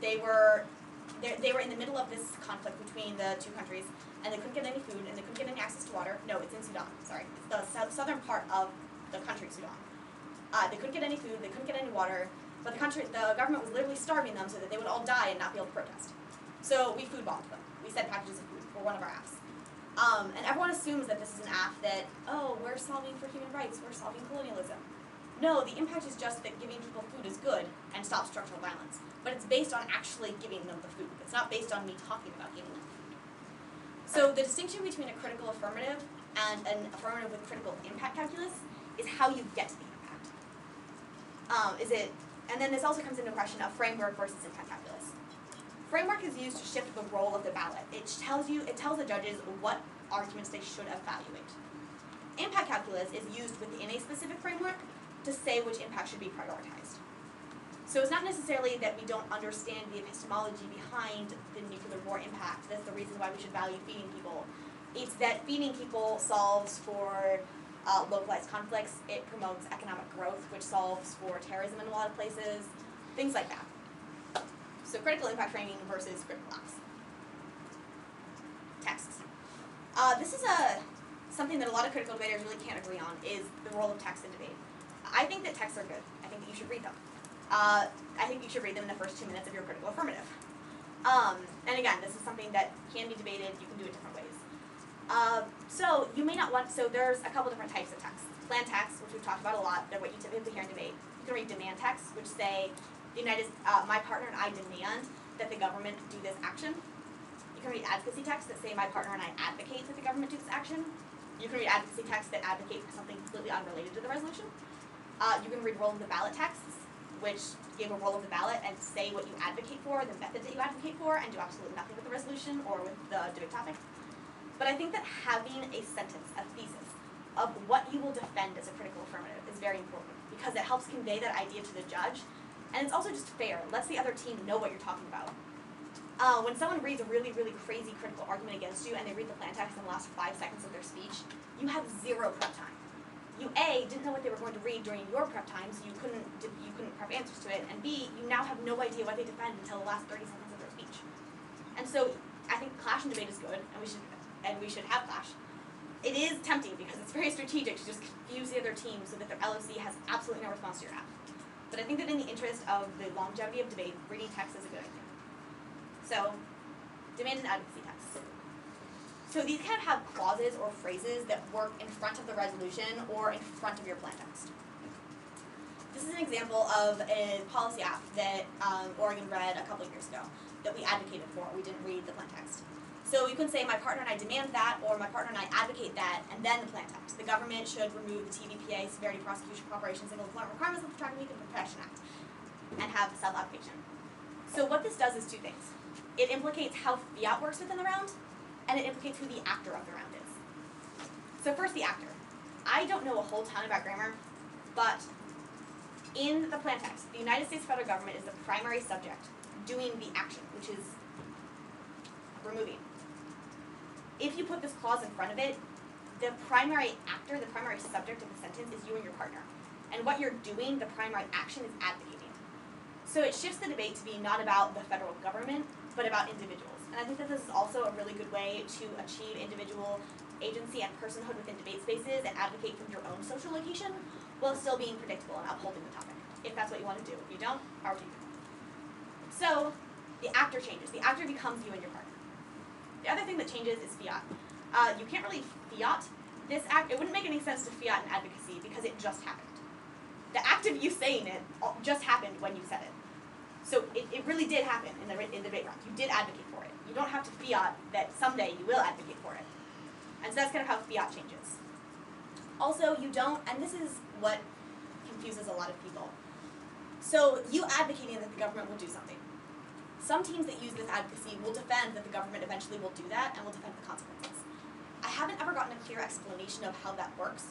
they were in the middle of this conflict between the two countries, and they couldn't get any food and they couldn't get any access to water. No, it's in Sudan. Sorry, it's the southern part of the country, Sudan. They couldn't get any food, they couldn't get any water, but the government was literally starving them so that they would all die and not be able to protest. So we food bombed them. We sent packages of food for one of our apps. And everyone assumes that this is an app that, oh, we're solving for human rights, we're solving colonialism. No, the impact is just that giving people food is good and stops structural violence. But it's based on actually giving them the food. It's not based on me talking about giving them food. So the distinction between a critical affirmative and an affirmative with critical impact calculus is how you get to the impact. And then this also comes into question of framework versus impact calculus. Framework is used to shift the role of the ballot. It tells the judges what arguments they should evaluate. Impact calculus is used within a specific framework to say which impact should be prioritized. So it's not necessarily that we don't understand the epistemology behind the nuclear war impact. That's the reason why we should value feeding people. It's that feeding people solves for localized conflicts. It promotes economic growth, which solves for terrorism in a lot of places, things like that. So critical impact framing versus critical apps. Texts. This is something that a lot of critical debaters really can't agree on, is the role of text in debate. I think that texts are good. I think that you should read them. I think you should read them in the first 2 minutes of your critical affirmative. And again, this is something that can be debated. You can do it different ways. So you may not want, so there's a couple different types of text. Plan texts, which we've talked about a lot, they're what you typically hear in debate. You can read demand texts, which say, my partner and I demand that the government do this action. You can read advocacy texts that say, my partner and I advocate that the government do this action. You can read advocacy texts that advocate for something completely unrelated to the resolution. You can read roll of the ballot texts, which give a roll of the ballot and say what you advocate for, the method that you advocate for, and do absolutely nothing with the resolution or with the debate topic. But I think that having a sentence, a thesis, of what you will defend as a critical affirmative is very important, because it helps convey that idea to the judge, and it's also just fair. It lets the other team know what you're talking about. When someone reads a really, really crazy critical argument against you and they read the plan text in the last 5 seconds of their speech, you have zero prep time. You A, didn't know what they were going to read during your prep time, so you couldn't prep answers to it, and B, you now have no idea what they defend until the last 30 seconds of their speech. And so I think clash and debate is good, and we should have clash. It is tempting because it's very strategic to just confuse the other team so that their LOC has absolutely no response to your app. But I think that in the interest of the longevity of debate, reading text is a good idea. So, demand and advocacy text. So these kind of have clauses or phrases that work in front of the resolution or in front of your plan text. This is an example of a policy app that Oregon read a couple of years ago that we advocated for. We didn't read the plan text. So you can say, my partner and I demand that, or my partner and I advocate that, and then the plan text. The government should remove the TVPA, Severity Prosecution Cooperation, Single Employment Requirements of the Trafficking and Protection Act, and have self-application. So what this does is two things. It implicates how fiat works within the round, and it implicates who the actor of the round is. So first, the actor. I don't know a whole ton about grammar, but in the plan text, the United States federal government is the primary subject doing the action, which is removing. If you put this clause in front of it, the primary actor, the primary subject of the sentence is you and your partner. And what you're doing, the primary action, is advocating. So it shifts the debate to be not about the federal government, but about individuals. And I think that this is also a really good way to achieve individual agency and personhood within debate spaces and advocate from your own social location while still being predictable and upholding the topic, if that's what you want to do. If you don't, how would you do it? So the actor changes. The actor becomes you and your partner. The other thing that changes is fiat. You can't really fiat this act, it wouldn't make any sense to fiat an advocacy because it just happened. The act of you saying it just happened when you said it. So it really did happen in the debate round. You did advocate for it. You don't have to fiat that someday you will advocate for it. And so that's kind of how fiat changes. Also, you don't, and this is what confuses a lot of people. So you advocating that the government will do something. Some teams that use this advocacy will defend that the government eventually will do that and will defend the consequences. I haven't ever gotten a clear explanation of how that works,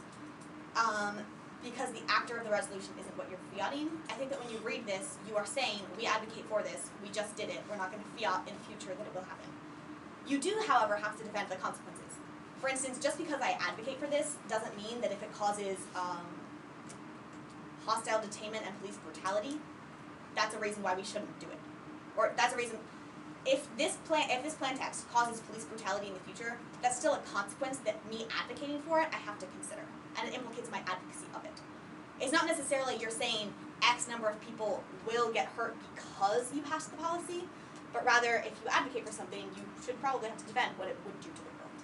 because the actor of the resolution isn't what you're fiating. I think that when you read this, you are saying, we advocate for this, we just did it, we're not going to fiat in the future that it will happen. You do, however, have to defend the consequences. For instance, just because I advocate for this doesn't mean that if it causes hostile detainment and police brutality, that's a reason why we shouldn't do it. Or that's a reason, if this plan text causes police brutality in the future, that's still a consequence that me advocating for it I have to consider. And it implicates my advocacy of it. It's not necessarily you're saying X number of people will get hurt because you passed the policy, but rather if you advocate for something, you should probably have to defend what it would do to the world.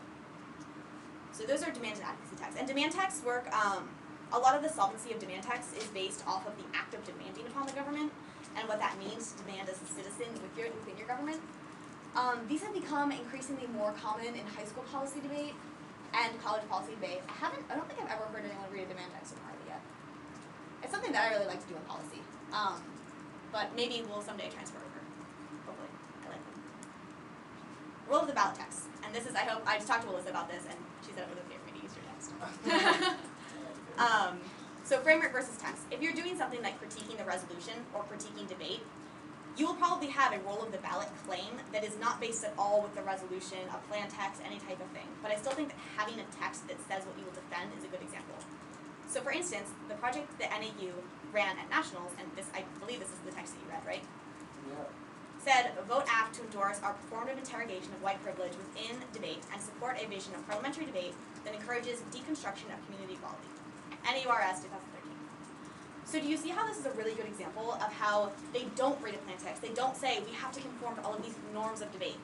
So those are demand and advocacy texts. And demand texts work, a lot of the solvency of demand texts is based off of the act of demanding upon the government and what that means to demand as a citizen within your government. These have become increasingly more common in high school policy debate and college policy debate. I don't think I've ever heard anyone read a demand text in Harvard yet. It's something that I really like to do in policy. But maybe we'll someday transfer over. Hopefully. I like them. Role of the ballot text. And this is, I just talked to Melissa about this, and she said it was a favorite way to use your text. So framework versus text. If you're doing something like critiquing the resolution or critiquing debate, you will probably have a role of the ballot claim that is not based at all with the resolution, a plan text, any type of thing. But I still think that having a text that says what you will defend is a good example. So for instance, the project that NAU ran at Nationals, and this, I believe this is the text that you read, right? Yeah. Said, vote apt to endorse our performative interrogation of white privilege within debate and support a vision of parliamentary debate that encourages deconstruction of community equality. NAURS 2013. So do you see how this is a really good example of how they don't read a plan text? They don't say, we have to conform to all of these norms of debate.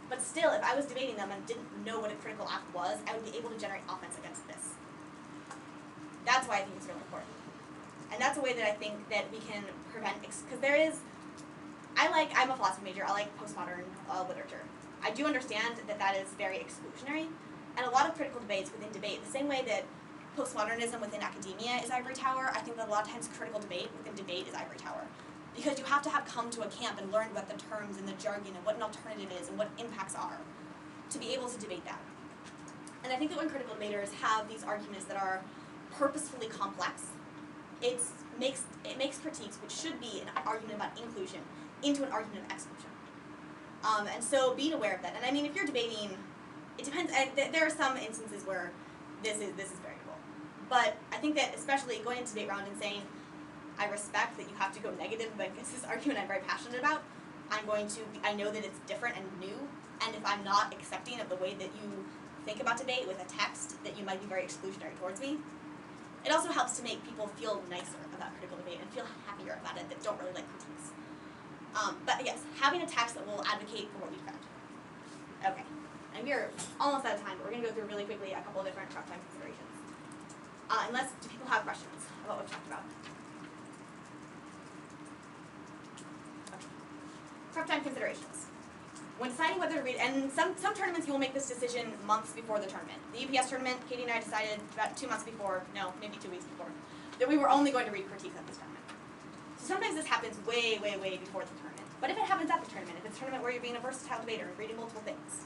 But still, if I was debating them and didn't know what a critical act was, I would be able to generate offense against this. That's why I think it's really important. And that's a way that I think that we can prevent, because there is, I'm a philosophy major, I like postmodern literature. I do understand that that is very exclusionary, and a lot of critical debates within debate, the same way that postmodernism within academia is ivory tower, I think that a lot of times critical debate within debate is ivory tower. Because you have to have come to a camp and learned what the terms and the jargon and what an alternative is and what impacts are to be able to debate that. And I think that when critical debaters have these arguments that are purposefully complex, it makes critiques, which should be an argument about inclusion, into an argument of exclusion. And so being aware of that, and I mean, if you're debating, it depends. There are some instances where this is variable, but I think that especially going into debate round and saying, I respect that you have to go negative against this argument I'm very passionate about. I know that it's different and new, and if I'm not accepting of the way that you think about debate with a text, that you might be very exclusionary towards me. It also helps to make people feel nicer about critical debate and feel happier about it that don't really like critiques. But yes, having a text that will advocate for what you defend. Okay, and we're almost out of time, but we're going to go through really quickly a couple of different prep time considerations. Do people have questions about what we've talked about? Okay. Prep time considerations. When deciding whether to read, and some tournaments you will make this decision months before the tournament. The UPS tournament, Katie and I decided about 2 months before, no, maybe 2 weeks before, that we were only going to read critiques at this tournament. So sometimes this happens way, way, way before the tournament. But if it happens at the tournament, if it's a tournament where you're being a versatile debater and reading multiple things,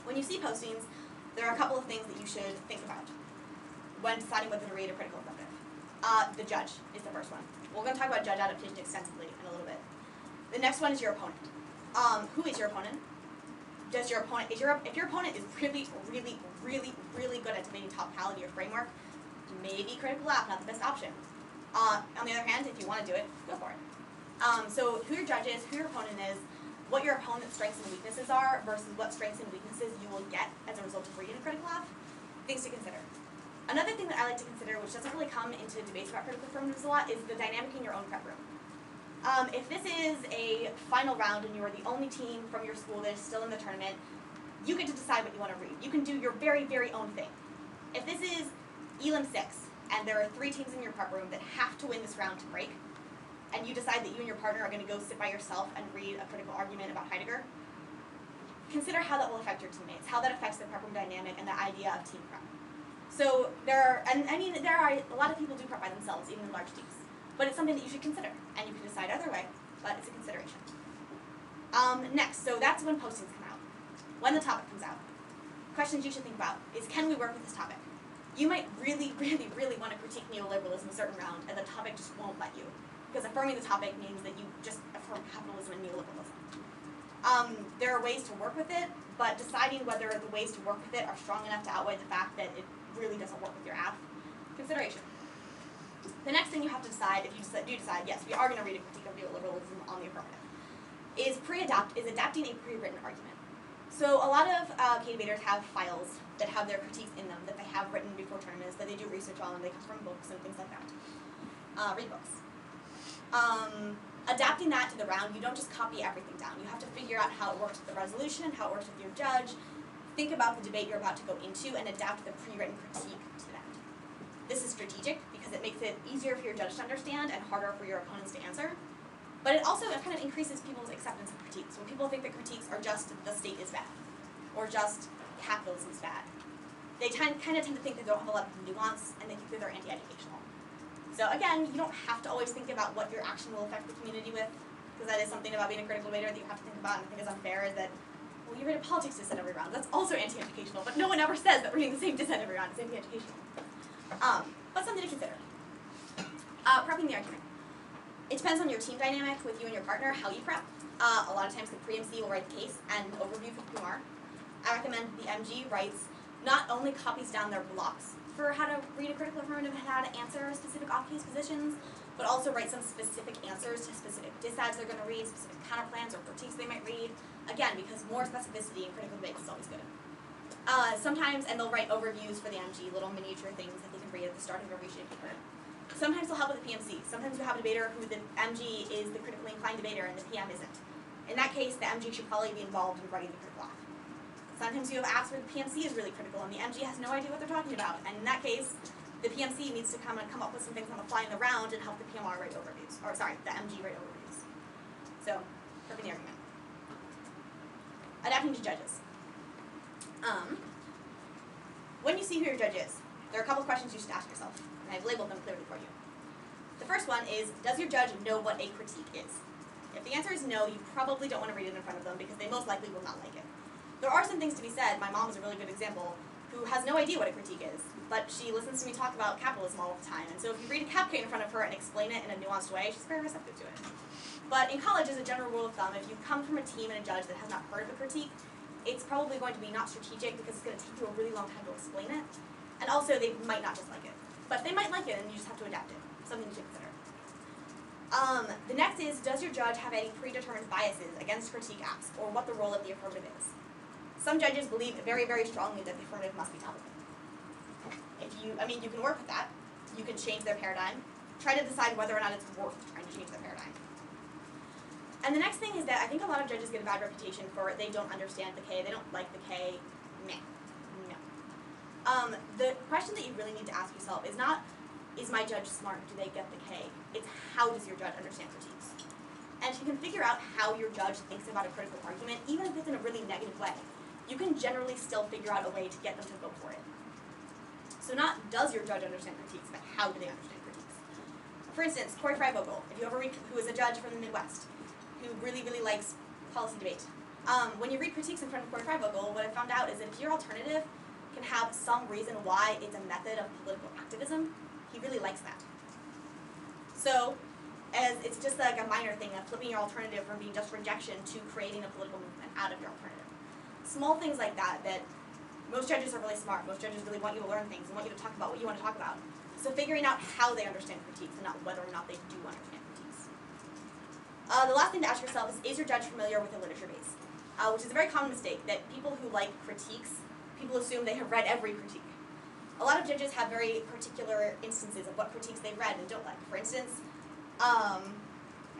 when you see postings, there are a couple of things that you should think about when deciding whether to read a critical affirmative. The judge is the first one. We're going to talk about judge adaptation extensively in a little bit. The next one is your opponent. Who is your opponent? If your opponent is really, really, really, really good at debating topicality or framework, maybe critical app, not the best option. On the other hand, if you want to do it, go for it. So who your judge is, who your opponent is, what your opponent's strengths and weaknesses are versus what strengths and weaknesses you will get as a result of reading a critical app, things to consider. Another thing that I like to consider, which doesn't really come into debates about critical affirmatives a lot, is the dynamic in your own prep room. If this is a final round and you are the only team from your school that is still in the tournament, you get to decide what you want to read. You can do your very, very own thing. If this is Elam 6, and there are 3 teams in your prep room that have to win this round to break, and you decide that you and your partner are going to go sit by yourself and read a critical argument about Heidegger, consider how that will affect your teammates, how that affects the prep room dynamic and the idea of team prep. So there are a lot of people do prep by themselves, even in large teams. But it's something that you should consider, and you can decide either way, but it's a consideration. Next, so that's when postings come out. When the topic comes out, questions you should think about is, can we work with this topic? You might really, really, really want to critique neoliberalism a certain round, and the topic just won't let you. Because affirming the topic means that you just affirm capitalism and neoliberalism. There are ways to work with it, but deciding whether the ways to work with it are strong enough to outweigh the fact that it really doesn't work with your app, consideration. The next thing you have to decide, if you do decide, yes, we are going to read a critique of neoliberalism on the affirmative, is adapting a pre-written argument. So a lot of K debaters have files that have their critiques in them that they have written before tournaments, that they do research on, they come from books and things like that. Read books. Adapting that to the round, you don't just copy everything down. You have to figure out how it works with the resolution, how it works with your judge, think about the debate you're about to go into, and adapt the pre-written critique to that. This is strategic because it makes it easier for your judge to understand and harder for your opponents to answer. But it also kind of increases people's acceptance of critiques. When people think that critiques are just the state is bad, or just capitalism is bad, they kind of tend to think that they don't have a lot of nuance, and they think that they're anti-educational. So again, you don't have to always think about what your action will affect the community with, because that is something about being a critical debater that you have to think about, and I think is unfair, is that, well, you read a politics dissent every round. That's also anti-educational, but no one ever says that reading the same dissent every round is anti-educational. But something to consider. Prepping the argument. It depends on your team dynamic with you and your partner, how you prep. A lot of times the pre-MC will write the case and overview for the PR. I recommend the MG writes, not only copies down their blocks for how to read a critical affirmative and how to answer specific off-case positions, but also write some specific answers to specific disads they're going to read, specific counterplans or critiques they might read. Again, because more specificity in critical debates is always good. Sometimes, and they'll write overviews for the MG, little miniature things that they can read at the start of every sheet of paper. Sometimes they'll help with the PMC. Sometimes you have a debater who the MG is the critically inclined debater and the PM isn't. In that case, the MG should probably be involved in writing the critical off. Sometimes you have apps where the PMC is really critical and the MG has no idea what they're talking about. And in that case, the PMC needs to come up with some things on the fly in the round and help the PMR write overviews. Or sorry, the MG write overviews. So, prepping the argument. Adapting to judges. When you see who your judge is, there are a couple questions you should ask yourself, and I've labeled them clearly for you. The first one is, does your judge know what a critique is? If the answer is no, you probably don't want to read it in front of them because they most likely will not like it. There are some things to be said. My mom is a really good example, who has no idea what a critique is, but she listens to me talk about capitalism all the time. And so if you read a cap case in front of her and explain it in a nuanced way, she's very receptive to it. But in college, as a general rule of thumb, if you come from a team and a judge that has not heard of a critique, it's probably going to be not strategic because it's going to take you a really long time to explain it. And also, they might not just like it. But they might like it, and you just have to adapt it. Something to consider. The next is, does your judge have any predetermined biases against critique apps, or what the role of the affirmative is? Some judges believe very, very strongly that the affirmative must be topical. You can work with that. You can change their paradigm. Try to decide whether or not it's worth trying to change their paradigm. And the next thing is that I think a lot of judges get a bad reputation for they don't understand the K, they don't like the K. Meh. No. The question that you really need to ask yourself is not, is my judge smart, do they get the K? It's how does your judge understand critiques? And if you can figure out how your judge thinks about a critical argument, even if it's in a really negative way, you can generally still figure out a way to get them to vote for it. So not does your judge understand critiques, but how do they understand critiques? For instance, Corey Freivogel, if you ever read, who is a judge from the Midwest, who really, really likes policy debate. When you read critiques in front of Corey Freivogel, what I found out is that if your alternative can have some reason why it's a method of political activism, he really likes that. So, as it's just like a minor thing of flipping your alternative from being just rejection to creating a political movement out of your alternative. Small things like that, that most judges are really smart. Most judges really want you to learn things and want you to talk about what you want to talk about. So figuring out how they understand critiques and not whether or not they do understand critiques. The last thing to ask yourself is your judge familiar with the literature base? Which is a very common mistake, that people who like critiques, people assume they have read every critique. A lot of judges have very particular instances of what critiques they've read and don't like. For instance, I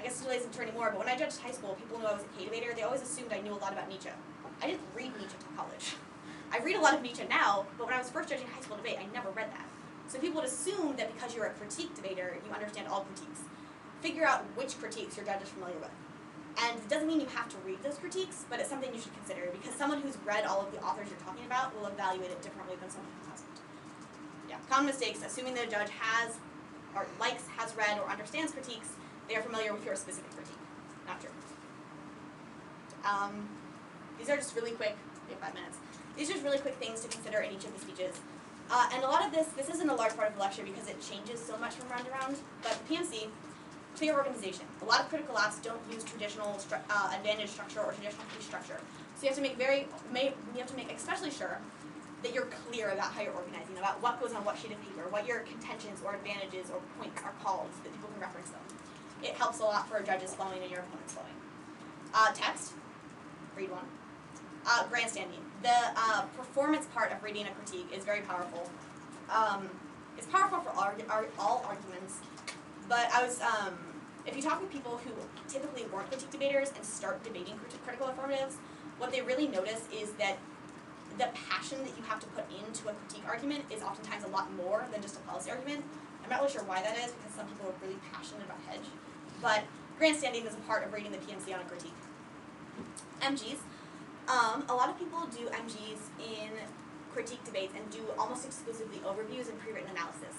guess it's too late to anymore, but when I judged high school, people knew I was a K debater, they always assumed I knew a lot about Nietzsche. I didn't read Nietzsche until college. I read a lot of Nietzsche now, but when I was first judging high school debate, I never read that. So people would assume that because you're a critique debater, you understand all critiques. Figure out which critiques your judge is familiar with. And it doesn't mean you have to read those critiques, but it's something you should consider, because someone who's read all of the authors you're talking about will evaluate it differently than someone who hasn't. Yeah, common mistakes: assuming that a judge has, or likes, has read, or understands critiques, they are familiar with your specific critique. Not true. These are just really quick, we have 5 minutes. These are just really quick things to consider in each of the speeches. And a lot of this isn't a large part of the lecture because it changes so much from round to round, but the PMC, clear organization. A lot of critical apps don't use traditional advantage structure or traditional piece structure. So you have to make especially sure that you're clear about how you're organizing, about what goes on what sheet of paper, what your contentions or advantages or points are called so that people can reference them. It helps a lot for judges flowing and your opponents flowing. Text, read one. Grandstanding. The performance part of reading a critique is very powerful. It's powerful for all arguments, but if you talk with people who typically weren't critique debaters and start debating critical affirmatives, what they really notice is that the passion that you have to put into a critique argument is oftentimes a lot more than just a policy argument. I'm not really sure why that is, because some people are really passionate about hedge, but grandstanding is a part of reading the PMC on a critique. MGs. A lot of people do MGs in critique debates and do almost exclusively overviews and pre-written analysis.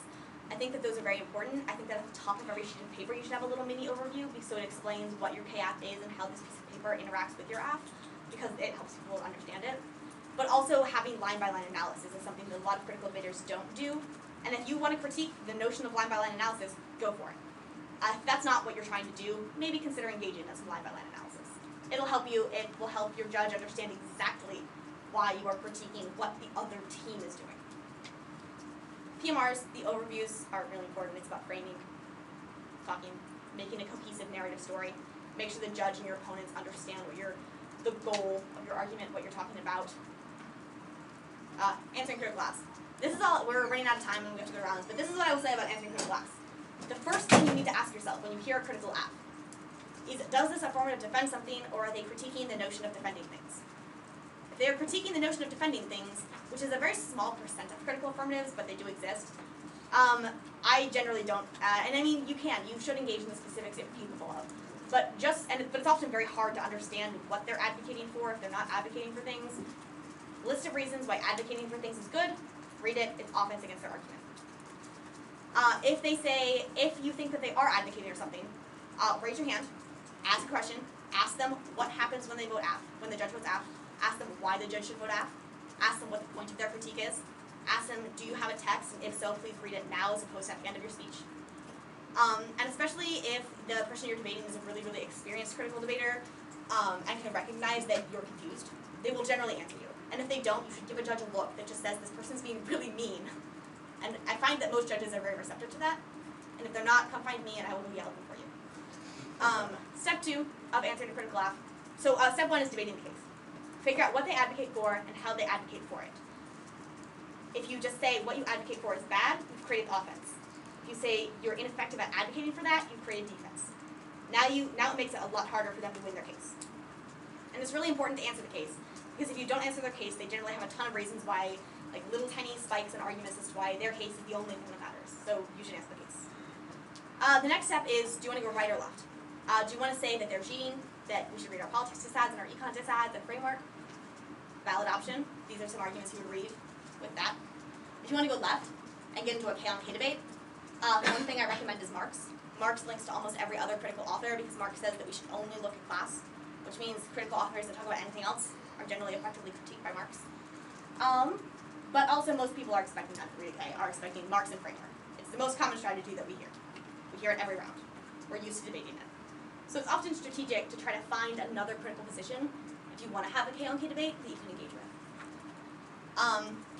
I think that those are very important. I think that at the top of every sheet of paper you should have a little mini overview so it explains what your K-app is and how this piece of paper interacts with your app, because it helps people understand it. But also having line-by-line analysis is something that a lot of critical debaters don't do. And if you want to critique the notion of line-by-line analysis, go for it. If that's not what you're trying to do, maybe consider engaging in some line-by-line analysis. It will help your judge understand exactly why you are critiquing what the other team is doing. PMRs, the overviews are really important. It's about framing, talking, making a cohesive narrative story. Make sure the judge and your opponents understand the goal of your argument, what you're talking about. Answering critical apps. This is all, we're running out of time and we have to go rounds, but this is what I will say about answering critical apps. The first thing you need to ask yourself when you hear a critical app is, does this affirmative defend something, or are they critiquing the notion of defending things? If they are critiquing the notion of defending things, which is a very small percent of critical affirmatives, but they do exist, I generally don't, and I mean, you should engage in the specifics if you're capable of. But it's often very hard to understand what they're advocating for if they're not advocating for things. List of reasons why advocating for things is good, read it, it's offense against their argument. If you think that they are advocating for something, raise your hand, ask a question, ask them what happens when they vote AF, when the judge votes AF, ask them why the judge should vote AF, ask them what the point of their critique is, ask them, do you have a text, and if so, please read it now as opposed to at the end of your speech. And especially if the person you're debating is a really, really experienced critical debater and can recognize that you're confused, they will generally answer you. And if they don't, you should give a judge a look that just says, this person's being really mean. And I find that most judges are very receptive to that. And if they're not, come find me and I will yell at them for you. Step 2 of answering a critical app. So step 1 is debating the case. Figure out what they advocate for and how they advocate for it. If you just say what you advocate for is bad, you've created offense. If you say you're ineffective at advocating for that, you've created defense. Now it makes it a lot harder for them to win their case. And it's really important to answer the case, because if you don't answer their case, they generally have a ton of reasons why, like little tiny spikes and arguments as to why their case is the only thing that matters. So you should answer the case. The next step is, do you want to go right or left? Do you want to say that they're cheating, that we should read our politics disads and our econ disads, the framework? Valid option. These are some arguments you would read with that. If you want to go left and get into a K on K debate, one thing I recommend is Marx. Marx links to almost every other critical author because Marx says that we should only look at class, which means critical authors that talk about anything else are generally effectively critiqued by Marx. But also most people are expecting not to read a K, are expecting Marx and framework. It's the most common strategy that we hear. We hear it every round. We're used to debating it. So it's often strategic to try to find another critical position if you want to have a K on K debate that you can engage with.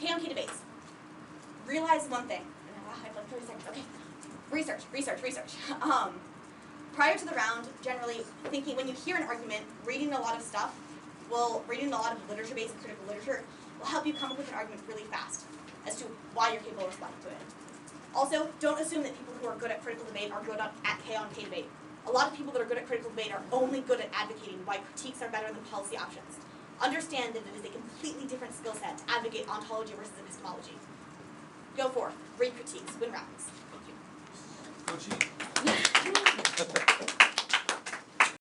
K on K debates. Realize one thing. I have like 30 seconds. Okay. Research. Prior to the round, generally thinking, when you hear an argument, reading a lot of stuff, reading a lot of literature-based and critical literature will help you come up with an argument really fast as to why you're capable of responding to it. Also, don't assume that people who are good at critical debate are good at K on K debate. A lot of people that are good at critical debate are only good at advocating why critiques are better than policy options. Understand that it is a completely different skill set to advocate ontology versus epistemology. Go forth, read critiques, win rounds. Thank you. Coaching.